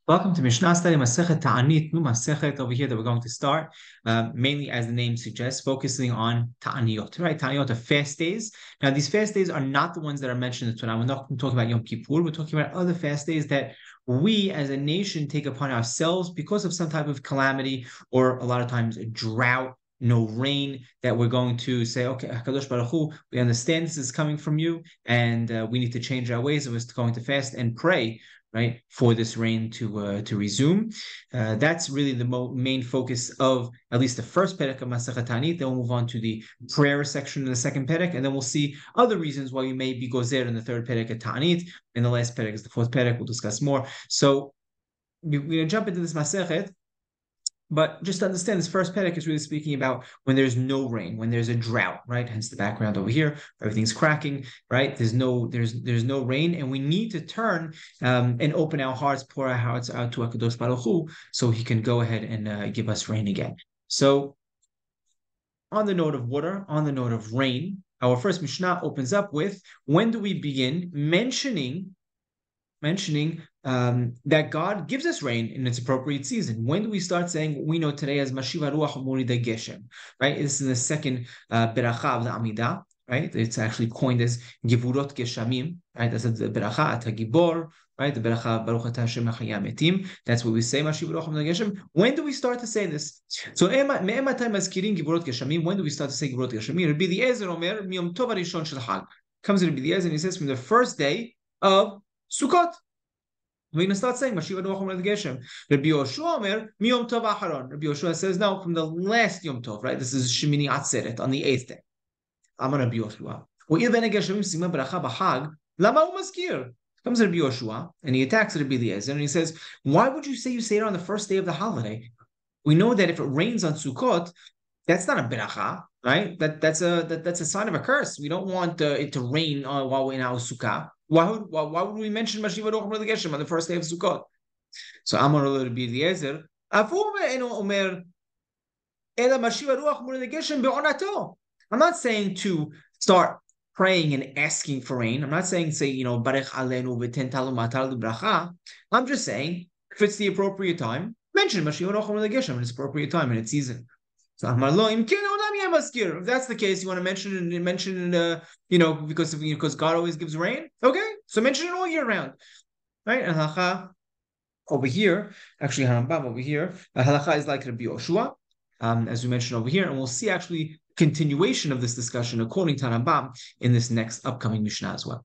Welcome to Mishna Study, Masechet Taanit, new Masechet over here that we're going to start, mainly as the name suggests, focusing on Taaniyot, right? Taaniyot are fast days. Now, these fast days are not the ones that are mentioned in the Torah. We're not talking about Yom Kippur. We're talking about other fast days that we as a nation take upon ourselves because of some type of calamity or a lot of times a drought, no rain, that we're going to say, okay, HaKadosh Baruch Hu, we understand this is coming from you, and we need to change our ways. We're going to fast and pray, right, for this rain to resume. That's really the main focus of at least the first perek of Masechet Taanit. Then we'll move on to the prayer section in the second perek, and then we'll see other reasons why we may be gozer in the third perek of Taanit. And the last perek is the fourth perek. We'll discuss more. So we're going to jump into this Masechet. But just to understand, this first perek is really speaking about when there's no rain, when there's a drought, right? Hence the background over here, everything's cracking, right? There's no rain, and we need to turn and open our hearts, pour our hearts out to HaKadosh Baruch Hu, so He can go ahead and give us rain again. So, on the note of water, on the note of rain, our first Mishnah opens up with, when do we begin mentioning that God gives us rain in its appropriate season? When do we start saying what we know today as Masiv Harua Morid Geshem? Right? This is the second beracha of the Amidah. Right? It's actually coined as Givurot Geshamim. Right? That's the beracha at Hagibor. Right? The beracha Baruch Atah Hashem Mechayam Etim. That's what we say Masiv Harua Morid Geshem. When do we start to say this? So me'ematai mazkirin Givurot Geshamim. When do we start to say Givurot Geshamim? Rabbi Eliezer Omer miyom tov harishon shel Chag. Comes to Rabbi Eliezer and he says from the first day of Sukkot. We're going to start saying Mashiv Harua Morid Geshem. Rabbi Yoshua Omer miyom tov acharon. Rabbi Yoshua says no, from the last Yom Tov, right? This is Shemini Atzeret, on the 8th day. Amar Rabbi Yoshua. U'il ben Geshem sima beracha b'Chag. Lama hu maskir? Comes Rabbi Yoshua and he attacks Rabbi Eliezer and he says, why would you say it on the first day of the holiday? We know that if it rains on Sukkot, that's not a beracha, right? That's a sign of a curse. We don't want it to rain while we're in our sukkah. Why would we mention Mashiv Harua Morid Geshem on the first day of Sukkot? So Amar Rabbi Eliezer, Omer Ela Mashiv Harua Morid Geshem be'onato. I'm not saying to start praying and asking for rain. I'm not saying say Barech Aleinu v'ten talu matar bracha. I'm just saying if it's the appropriate time, mention Mashiv Harua Morid Geshem in its appropriate time and its season. So Amar Lo Im Ken Olam Yeh Maskir. If that's the case, you want to mention it, because God always gives rain. Okay, so mention it all year round, right? And halacha over here, actually Harambam over here, halacha is like Rabbi Yoshua, as we mentioned over here, and we'll see actually continuation of this discussion according to Harambam in this next upcoming Mishnah as well.